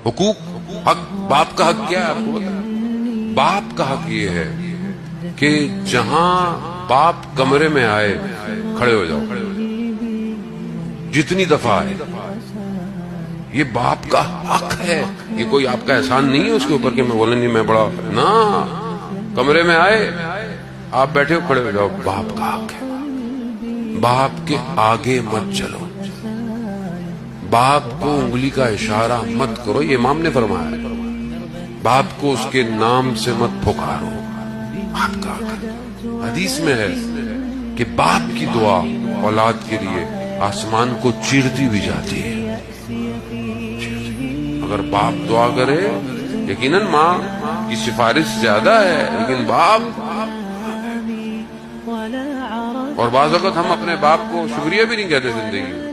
حقوق، حق، باپ کا حق کیا ہے آپ کو پتا؟ باپ کا حق یہ ہے کہ جہاں باپ کمرے میں آئے کھڑے ہو جاؤ، جتنی دفعہ آئے. یہ باپ کا حق ہے، یہ کوئی آپ کا احسان نہیں ہے اس کے اوپر کہ میں بولیں نہیں میں بڑا نا. کمرے میں آئے آپ بیٹھے ہو کھڑے ہو جاؤ، باپ کا حق ہے. باپ کے آگے مت چلو، باپ کو انگلی کا اشارہ مت کرو، یہ امام نے فرمایا ہے. باپ کو اس کے نام سے مت پکارو، باپ کا حق ہے. حدیث میں ہے کہ باپ کی دعا اولاد کے لیے آسمان کو چیرتی بھی جاتی ہے. اگر باپ دعا کرے، یقیناً ماں کی سفارش زیادہ ہے لیکن باپ. اور بعض وقت ہم اپنے باپ کو شکریہ بھی نہیں کہتے زندگی میں.